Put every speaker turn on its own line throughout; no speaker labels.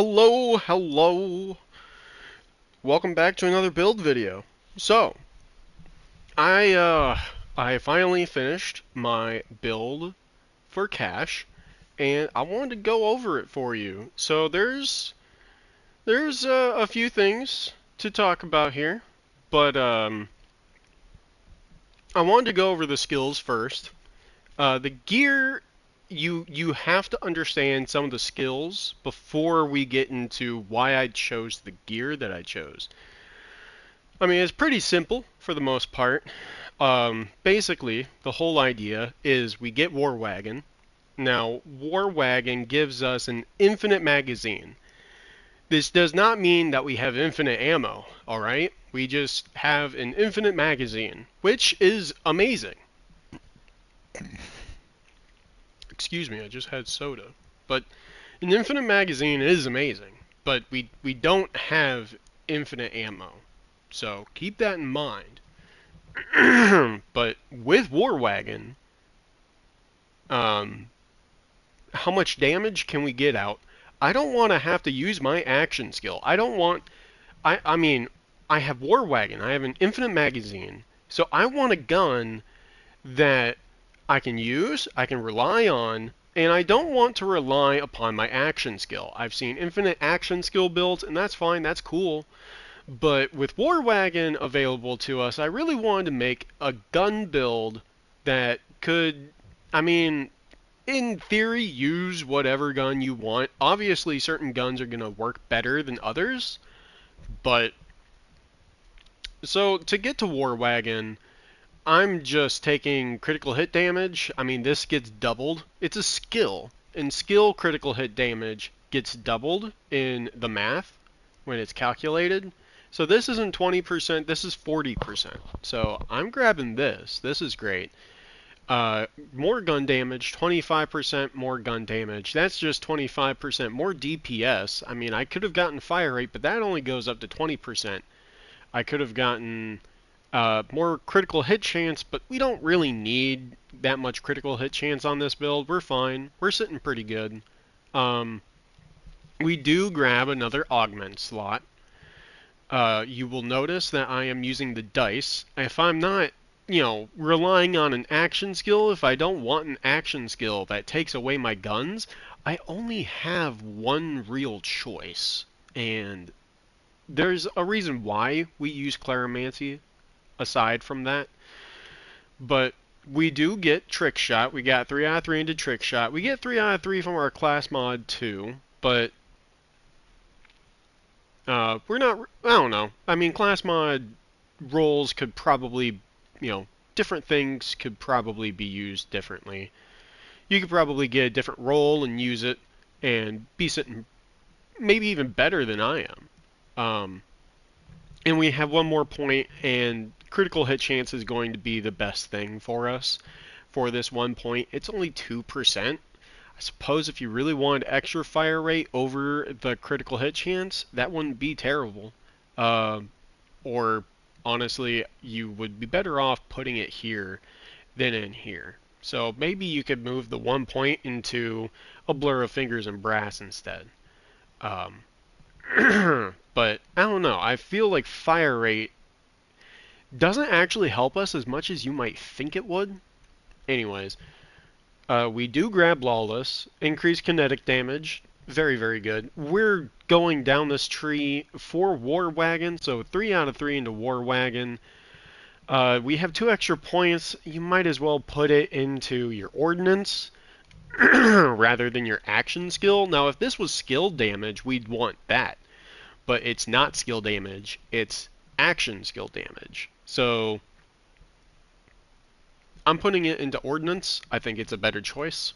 Hello. Welcome back to another build video. So, I finally finished my build for cash, and I wanted to go over it for you. So there's a few things to talk about here, but I wanted to go over the skills first. The gear, you have to understand some of the skills before we get into why I chose the gear that I chose. I mean, it's pretty simple for the most part. Basically, the whole idea is we get War Wagon. Now, War Wagon gives us an infinite magazine. This does not mean that we have infinite ammo, alright? We just have an infinite magazine, which is amazing. Excuse me, I just had soda. But an infinite magazine is amazing, but we don't have infinite ammo. So keep that in mind. But with War Wagon, how much damage can we get out? I don't want to have to use my action skill. I mean, I have War Wagon. I have an infinite magazine. So I want a gun that I can use, I can rely on, and I don't want to rely upon my action skill. I've seen infinite action skill builds, and that's fine, that's cool. But with War Wagon available to us, I really wanted to make a gun build that could, I mean, in theory, use whatever gun you want. Obviously, certain guns are going to work better than others, but so to get to War Wagon, I'm just taking critical hit damage. I mean, this gets doubled. It's a skill, and skill critical hit damage gets doubled in the math when it's calculated. So this isn't 20%, this is 40%. So I'm grabbing this. This is great. More gun damage, 25% more gun damage. That's just 25% more DPS. I mean, I could have gotten fire rate, but that only goes up to 20%. I could have gotten more critical hit chance, but we don't really need that much critical hit chance on this build. We're fine. We're sitting pretty good. We do grab another augment slot. You will notice that I am using the dice. If I'm not, relying on an action skill, if I don't want an action skill that takes away my guns, I only have one real choice. And there's a reason why we use Claromancy aside from that. But we do get Trick Shot. We got 3 out of 3 into Trick Shot. We get 3 out of 3 from our class mod too, but we're not, I don't know. I mean, class mod roles could probably, different things could probably be used differently. You could probably get a different role and use it and be sitting maybe even better than I am. And we have one more point, and critical hit chance is going to be the best thing for us for this 1 point. It's only 2%. I suppose if you really wanted extra fire rate over the critical hit chance, that wouldn't be terrible. Or honestly, you would be better off putting it here than in here. So maybe you could move the 1 point into a blur of fingers and brass instead. But I don't know. I feel like fire rate doesn't actually help us as much as you might think it would. Anyways, we do grab Lawless, increase kinetic damage, very, very good. We're going down this tree for War Wagon, so 3 out of 3 into War Wagon. We have 2 extra points. You might as well put it into your Ordnance rather than your action skill. Now, if this was skill damage, we'd want that. But it's not skill damage, it's action skill damage. So I'm putting it into Ordnance. I think it's a better choice.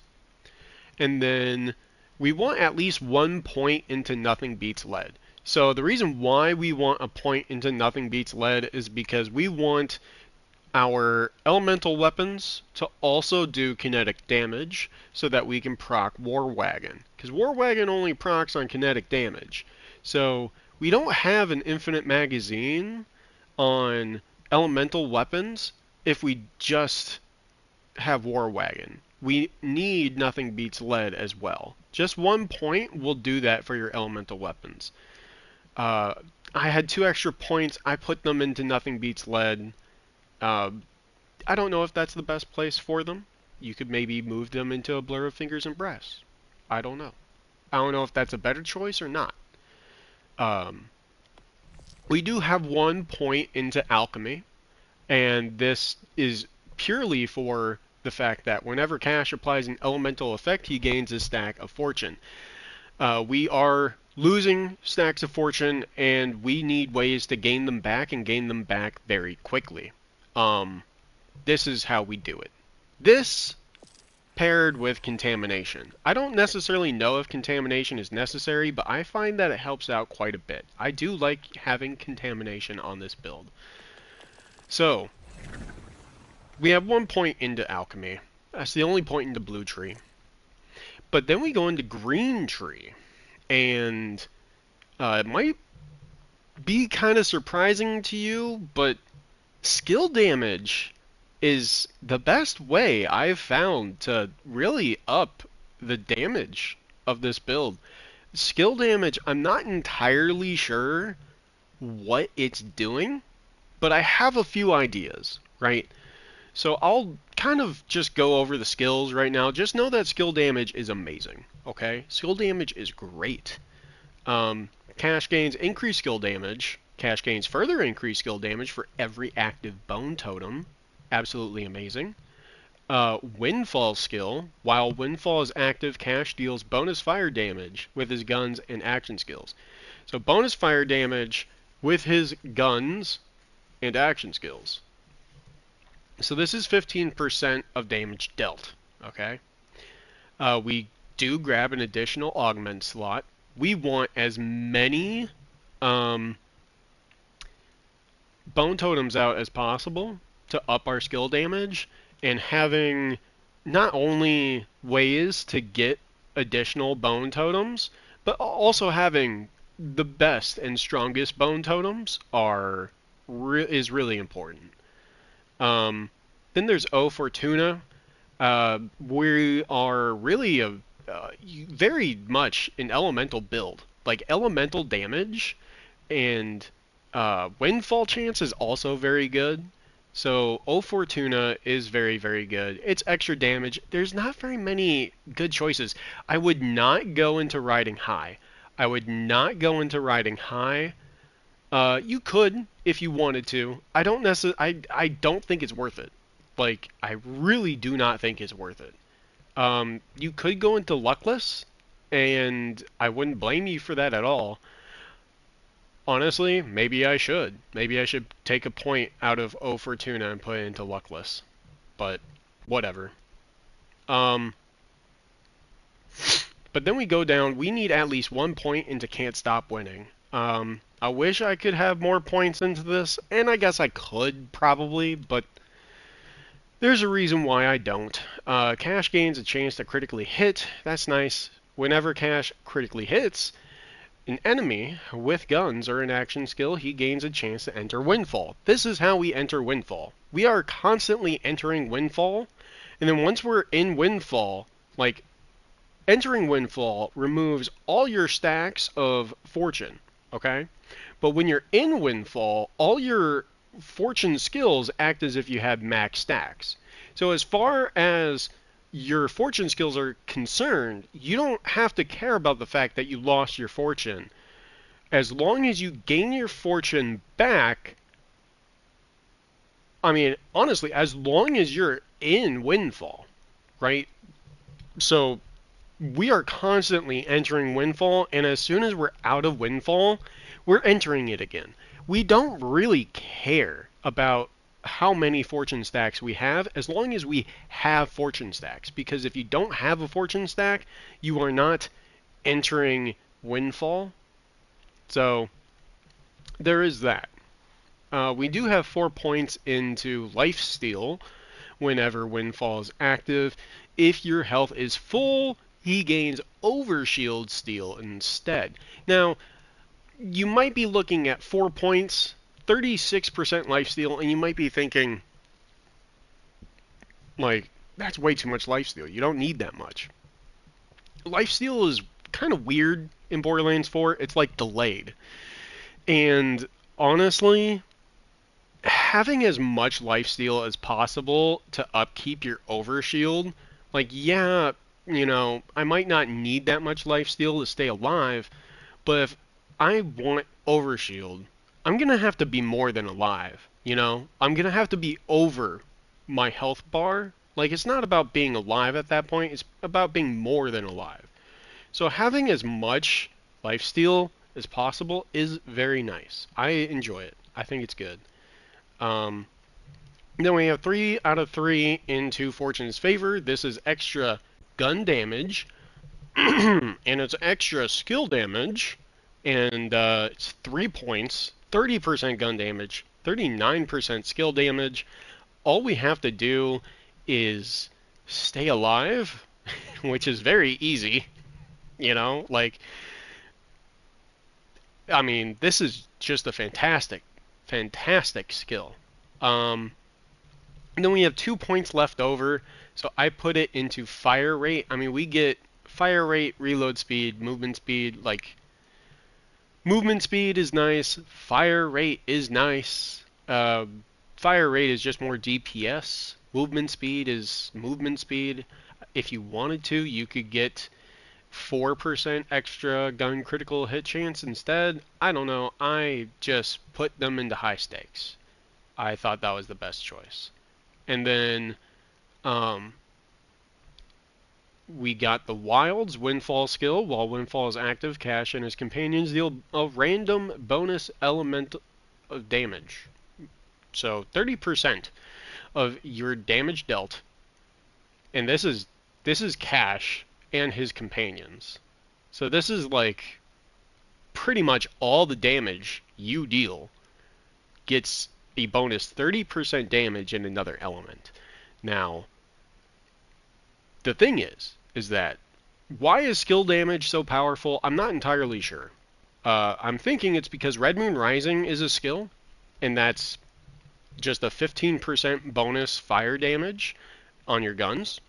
And then we want at least 1 point into Nothing Beats Lead. So the reason why we want a point into Nothing Beats Lead is because we want our elemental weapons to also do kinetic damage so that we can proc War Wagon. Because War Wagon only procs on kinetic damage. So we don't have an infinite magazine on elemental weapons if we just have War Wagon. we need Nothing Beats Lead as well. Just 1 point will do that for your elemental weapons. I had 2 extra points. I put them into Nothing Beats Lead. I don't know if that's the best place for them. You could maybe move them into a Blur of Fingers and Breasts. I don't know. I don't know if that's a better choice or not. We do have 1 point into Alchemy, and this is purely for the fact that whenever Cash applies an elemental effect, he gains a stack of fortune. We are losing stacks of fortune, and we need ways to gain them back and gain them back very quickly. This is how we do it. This paired with contamination. I don't necessarily know if contamination is necessary, but I find that it helps out quite a bit. I do like having contamination on this build. So, we have 1 point into Alchemy. That's the only point into Blue Tree. But then we go into Green Tree. And it might be kind of surprising to you, but skill damage is the best way I've found to really up the damage of this build. Skill damage, I'm not entirely sure what it's doing, but I have a few ideas, right? So I'll kind of just go over the skills right now. Just know that skill damage is amazing, okay? Skill damage is great. Cash gains increased skill damage. Cash gains further increased skill damage for every active bone totem. Absolutely amazing. Windfall skill. While Windfall is active, Cash deals bonus fire damage with his guns and action skills. So bonus fire damage with his guns and action skills. So this is 15% of damage dealt. Okay. We do grab an additional augment slot. We want as many bone totems out as possible to up our skill damage, and having not only ways to get additional bone totems, but also having the best and strongest bone totems is really important. Then there's O Fortuna. We are really very much an elemental build. Like, elemental damage and Windfall chance is also very good. So O Fortuna is very, very good. It's extra damage. There's not very many good choices. I would not go into Riding High. You could if you wanted to. I don't think it's worth it. Like, I really do not think it's worth it. You could go into Luckless, and I wouldn't blame you for that at all. Honestly, maybe I should. Maybe I should take a point out of O Fortuna and put it into Luckless. But, whatever. But then we go down. We need at least 1 point into Can't Stop Winning. I wish I could have more points into this, and I guess I could, probably, but there's a reason why I don't. Cash gains a chance to critically hit. That's nice. Whenever Cash critically hits an enemy with guns or an action skill, he gains a chance to enter Windfall. This is how we enter Windfall. We are constantly entering Windfall, and then once we're in Windfall, like, entering Windfall removes all your stacks of fortune, okay? But when you're in Windfall, all your fortune skills act as if you had max stacks. So as far as your fortune skills are concerned, you don't have to care about the fact that you lost your fortune. As long as you gain your fortune back, I mean, honestly, as long as you're in Windfall, right? So we are constantly entering Windfall, and as soon as we're out of Windfall, we're entering it again. We don't really care about how many fortune stacks we have, as long as we have fortune stacks. Because if you don't have a fortune stack, you are not entering Windfall. So there is that. We do have 4 points into Lifesteal whenever Windfall is active. If your health is full, he gains Overshield Steal instead. Now, you might be looking at 4 points, 36% lifesteal, and you might be thinking, like, that's way too much lifesteal. You don't need that much. Lifesteal is kind of weird in Borderlands 4. It's like delayed. And honestly, having as much lifesteal as possible to upkeep your overshield, like, yeah, I might not need that much lifesteal to stay alive, but if I want overshield, I'm going to have to be more than alive, I'm going to have to be over my health bar. Like, it's not about being alive at that point, it's about being more than alive. So having as much lifesteal as possible is very nice. I enjoy it. I think it's good. Then we have 3 out of 3 into Fortune's favor. This is extra gun damage, and it's extra skill damage, and it's 3 points, 30% gun damage, 39% skill damage. All we have to do is stay alive, which is very easy, like, I mean, this is just a fantastic skill. And then we have 2 points left over, so I put it into fire rate. I mean, we get fire rate, reload speed, movement speed. Like, movement speed is nice, fire rate is nice. Fire rate is just more DPS. Movement speed is movement speed. If you wanted to, you could get 4% extra gun critical hit chance instead. I don't know. I just put them into high stakes. I thought that was the best choice. And then we got the Wild's Windfall skill. While Windfall is active, Cash and his companions deal a random bonus element of damage. So 30% of your damage dealt. And this is Cash and his companions. So this is like pretty much all the damage you deal gets a bonus 30% damage in another element. Now, the thing is that why is skill damage so powerful? I'm not entirely sure. I'm thinking it's because Red Moon Rising is a skill, and that's just a 15% bonus fire damage on your guns.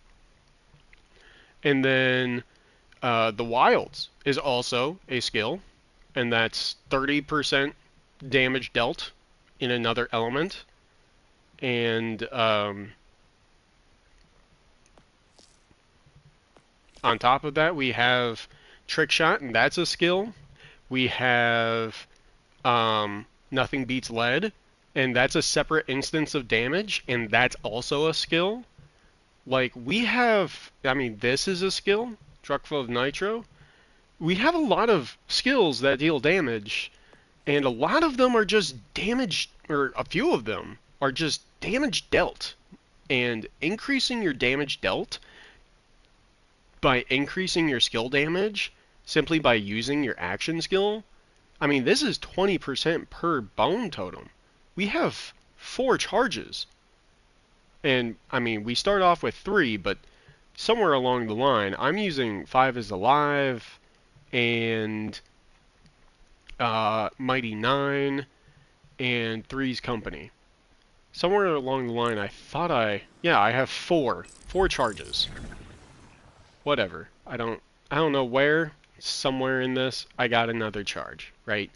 And then the Wilds is also a skill, and that's 30% damage dealt in another element. And on top of that, we have Trick Shot, and that's a skill. We have Nothing Beats Lead, and that's a separate instance of damage, and that's also a skill. Like, we have, I mean, this is a skill, Truckful of Nitro. We have a lot of skills that deal damage, and a lot of them are just damage, or a few of them are just damage dealt. And increasing your damage dealt by increasing your skill damage simply by using your action skill, I mean, this is 20% per bone totem. We have 4 charges. And, I mean, we start off with 3, but somewhere along the line, I'm using 5 is Alive, and Mighty 9, and 3's Company. Somewhere along the line, I thought I have 4 charges. Whatever. I don't know where. Somewhere in this, I got another charge, right?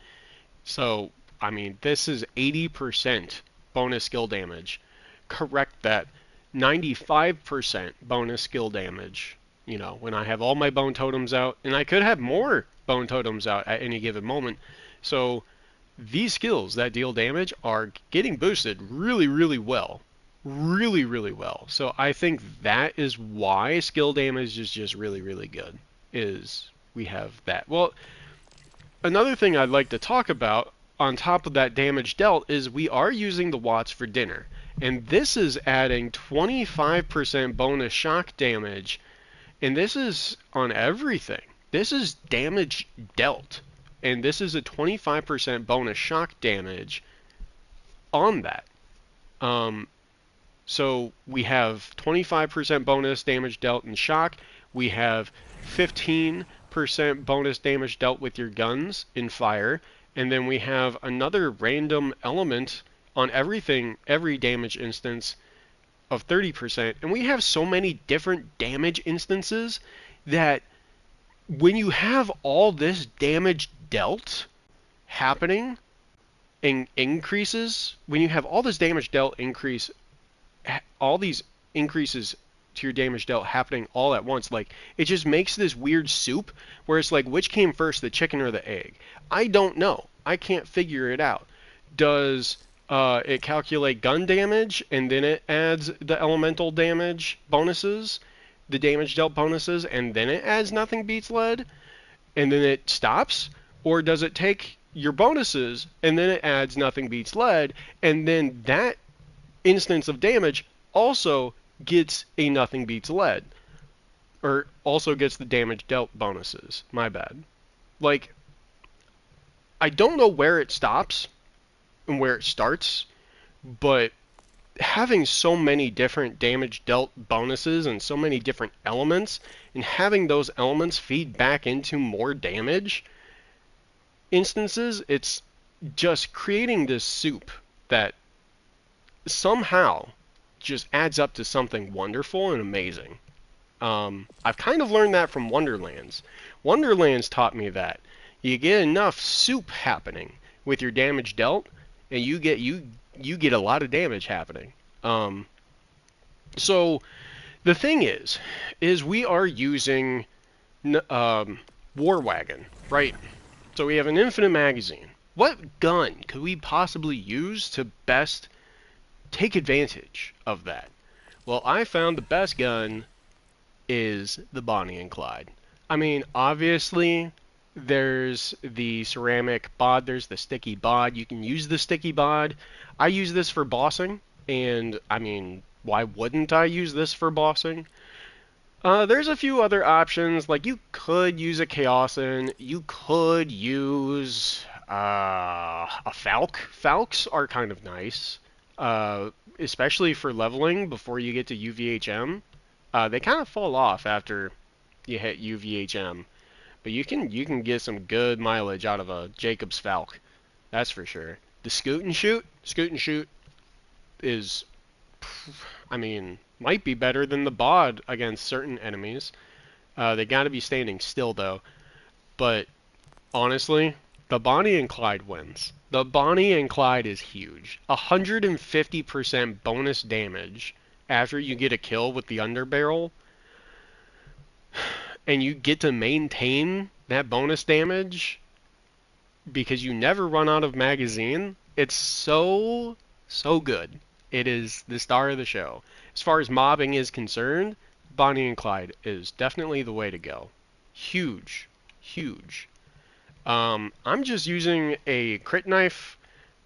So, I mean, this is 80% bonus skill damage. Correct that. 95% bonus skill damage, when I have all my bone totems out, and I could have more bone totems out at any given moment. So these skills that deal damage are getting boosted really, really well. Really, really well. So I think that is why skill damage is just really, really good, is we have that. Well, another thing I'd like to talk about on top of that damage dealt is we are using the Watts for dinner. And this is adding 25% bonus shock damage. And this is on everything. This is damage dealt. And this is a 25% bonus shock damage on that. So we have 25% bonus damage dealt in shock. We have 15% bonus damage dealt with your guns in fire. And then we have another random element on everything, every damage instance, of 30%, and we have so many different damage instances that when you have all this damage dealt happening and increases, when you have all this damage dealt increase, all these increases to your damage dealt happening all at once, like it just makes this weird soup where it's like, which came first, the chicken or the egg? I don't know. I can't figure it out. Does it calculate gun damage and then it adds the elemental damage bonuses, the damage dealt bonuses, and then it adds nothing beats lead, and then it stops? Or does it take your bonuses and then it adds nothing beats lead, and then that instance of damage also gets a nothing beats lead, or also gets the damage dealt bonuses? My bad. Like, I don't know where it stops and where it starts, but having so many different damage dealt bonuses and so many different elements, and having those elements feed back into more damage instances, it's just creating this soup that somehow just adds up to something wonderful and amazing. I've kind of learned that from Wonderlands. Wonderlands taught me that you get enough soup happening with your damage dealt, and you get a lot of damage happening. So the thing is we are using War Wagon, right? So we have an infinite magazine. What gun could we possibly use to best take advantage of that? Well, I found the best gun is the Bonnie and Clyde. I mean, obviously, there's the ceramic bod, there's the sticky bod. You can use the sticky bod. I use this for bossing, and I mean, why wouldn't I use this for bossing? There's a few other options, like you could use a Chaosin, you could use a Falk. Falks are kind of nice, especially for leveling before you get to UVHM. They kind of fall off after you hit UVHM, but you can get some good mileage out of a Jacob's Falk, that's for sure. The Scoot and Shoot is, I mean, might be better than the bod against certain enemies. They got to be standing still though. But honestly, the Bonnie and Clyde wins. The Bonnie and Clyde is huge. 150% bonus damage after you get a kill with the underbarrel, and you get to maintain that bonus damage because you never run out of magazine. It's so good. It is the star of the show. As far as mobbing is concerned, Bonnie and Clyde is definitely the way to go. Huge. I'm just using a crit knife.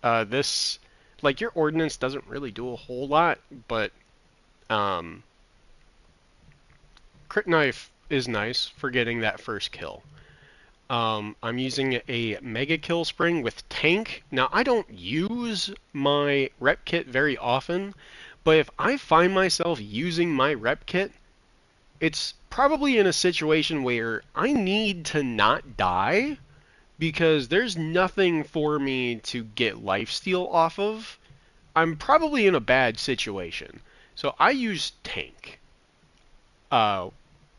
This, like, your ordnance doesn't really do a whole lot, but crit knife is nice for getting that first kill. I'm using a mega kill spring with tank. Now, I don't use my rep kit very often, but if I find myself using my rep kit, it's probably in a situation where I need to not die because there's nothing for me to get lifesteal off of. I'm probably in a bad situation, so I use tank.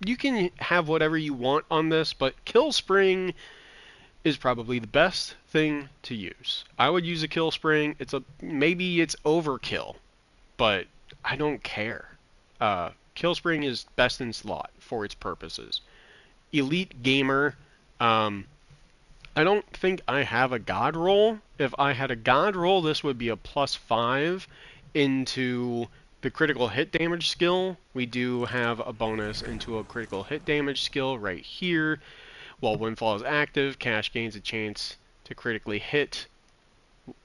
You can have whatever you want on this, but kill spring is probably the best thing to use. I would use a kill spring. Maybe it's overkill, but I don't care. Kill spring is best in slot for its purposes. Elite gamer. I don't think I have a god roll. If I had a god roll, this would be a +5 into the critical hit damage skill. We do have a bonus into a critical hit damage skill right here. While Windfall is active, Cash gains a chance to critically hit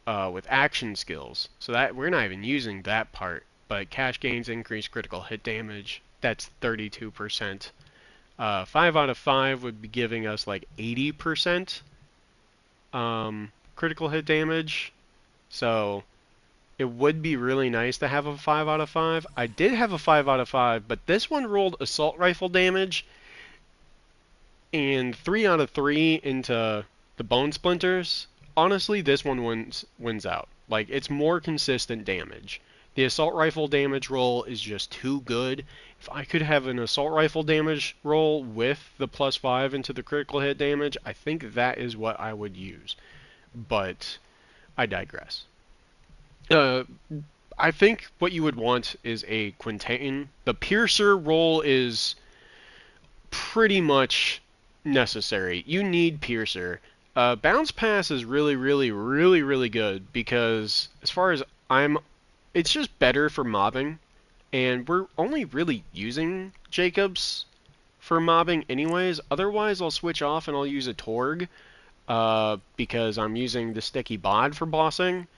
with action skills. So that we're not even using that part, but Cash gains increased critical hit damage. That's 32%. 5 out of 5 would be giving us like 80% critical hit damage. So it would be really nice to have a 5 out of 5. I did have a 5 out of 5, but this one rolled assault rifle damage and 3 out of 3 into the bone splinters. Honestly, this one wins out. Like, it's more consistent damage. The assault rifle damage roll is just too good. If I could have an assault rifle damage roll with the +5 into the critical hit damage, I think that is what I would use. But I digress. I think what you would want is a Quintain. The Piercer roll is pretty much necessary. You need Piercer. Bounce Pass is really, really, really, really good because as far as it's just better for mobbing, and we're only really using Jacobs for mobbing anyways. Otherwise, I'll switch off and I'll use a Torg because I'm using the sticky bod for bossing.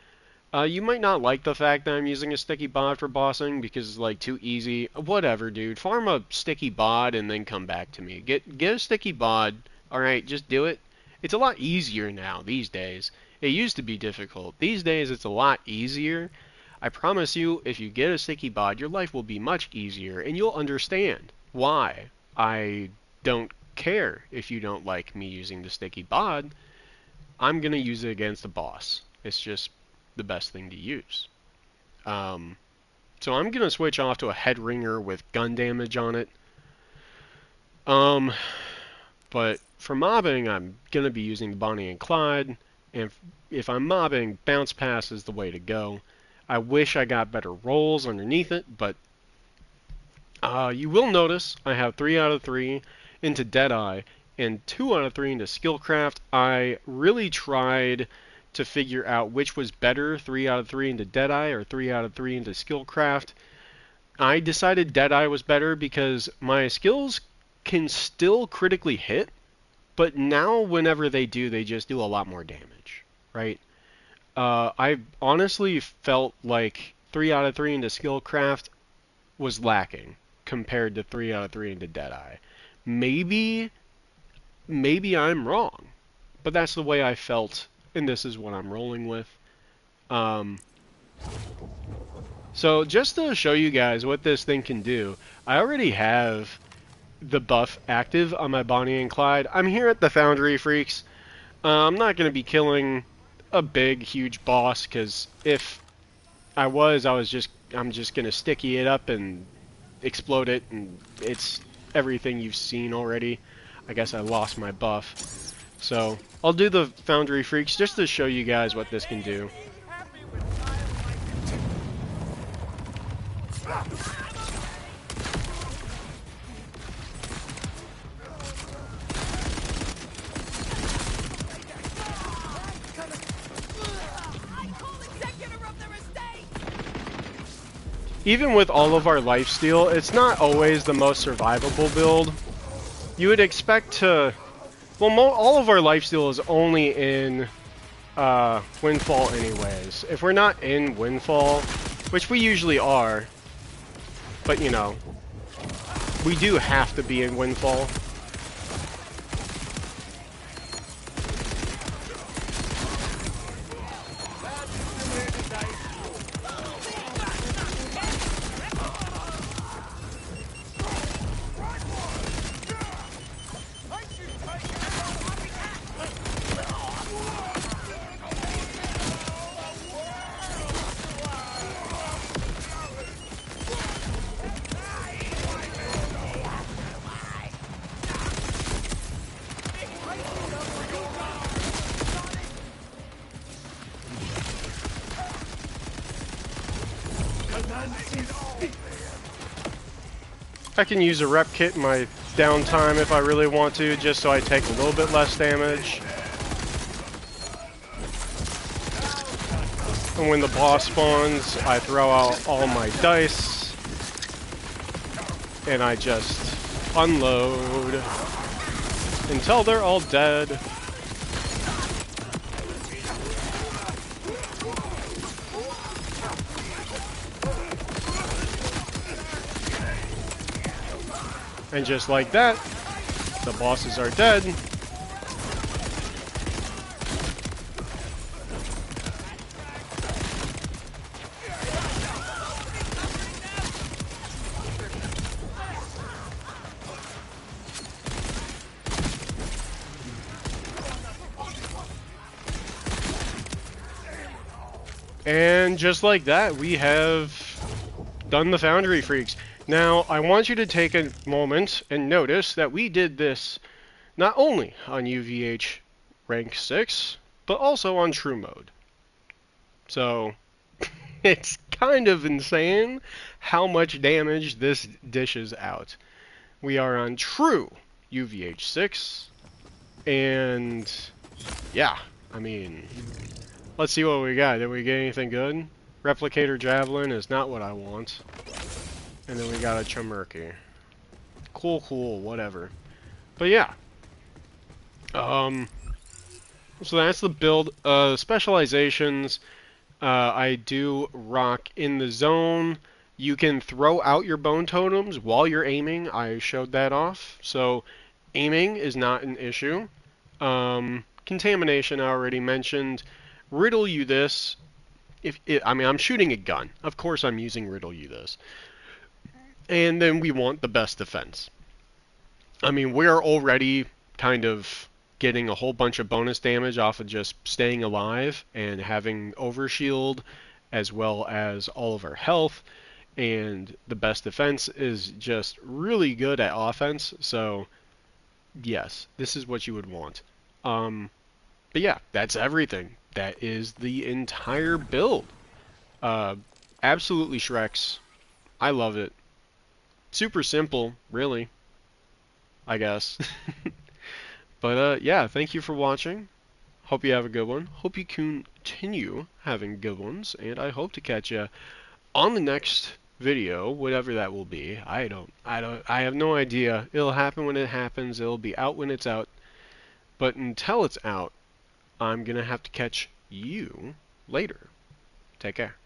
You might not like the fact that I'm using a sticky bod for bossing because it's like too easy. Whatever, dude. Farm a sticky bod and then come back to me. Get a sticky bod. Alright, just do it. It's a lot easier now these days. It used to be difficult. These days it's a lot easier. I promise you, if you get a sticky bod, your life will be much easier and you'll understand why I don't care if you don't like me using the sticky bod. I'm going to use it against a boss. It's just the best thing to use. So I'm going to switch off to a head ringer with gun damage on it. But for mobbing, I'm going to be using Bonnie and Clyde. And if I'm mobbing, Bounce Pass is the way to go. I wish I got better rolls underneath it, but you will notice I have 3 out of 3 into Deadeye and 2 out of 3 into Skillcraft. I really tried to figure out which was better, 3 out of 3 into Deadeye or 3 out of 3 into Skillcraft. I decided Deadeye was better because my skills can still critically hit, but now whenever they do, they just do a lot more damage, right? I honestly felt like 3 out of 3 into Skillcraft was lacking compared to 3 out of 3 into Deadeye. Maybe I'm wrong, but that's the way I felt, and this is what I'm rolling with. So just to show you guys what this thing can do, I already have the buff active on my Bonnie and Clyde. I'm here at the Foundry, freaks. I'm not going to be killing a big, huge boss, because if I'm just going to sticky it up and explode it, and it's everything you've seen already. I guess I lost my buff. So I'll do the Foundry Freaks just to show you guys what this can do. Even with all of our lifesteal, it's not always the most survivable build. You would expect to... Well, all of our lifesteal is only in Windfall anyways. If we're not in Windfall, which we usually are, but you know, we do have to be in Windfall. I can use a rep kit in my downtime if I really want to, just so I take a little bit less damage. And when the boss spawns, I throw out all my dice, and I just unload until they're all dead. And just like that, the bosses are dead. And just like that, we have Done the Foundry Freaks. Now, I want you to take a moment and notice that we did this not only on UVH rank 6, but also on True Mode. So, it's kind of insane how much damage this dishes out. We are on True UVH6, and yeah, I mean, let's see what we got. Did we get anything good? Replicator Javelin is not what I want. And then we got a Chumurky. Cool, whatever. But yeah. So that's the build. Specializations, I do rock in the zone. You can throw out your bone totems while you're aiming. I showed that off. So aiming is not an issue. Contamination I already mentioned. Riddle you this. I mean, I'm shooting a gun. Of course I'm using riddle you this. And then we want the best defense. I mean, we're already kind of getting a whole bunch of bonus damage off of just staying alive and having overshield, as well as all of our health. And the best defense is just really good at offense. So, yes, this is what you would want. But yeah, that's everything. That is the entire build. Absolutely Shreks. I love it. Super simple, really, I guess. But yeah, thank you for watching. Hope you have a good one. Hope you continue having good ones, and I hope to catch you on the next video, whatever that will be. I have no idea. It'll happen when it happens. It'll be out when it's out. But until it's out, I'm gonna have to catch you later. Take care.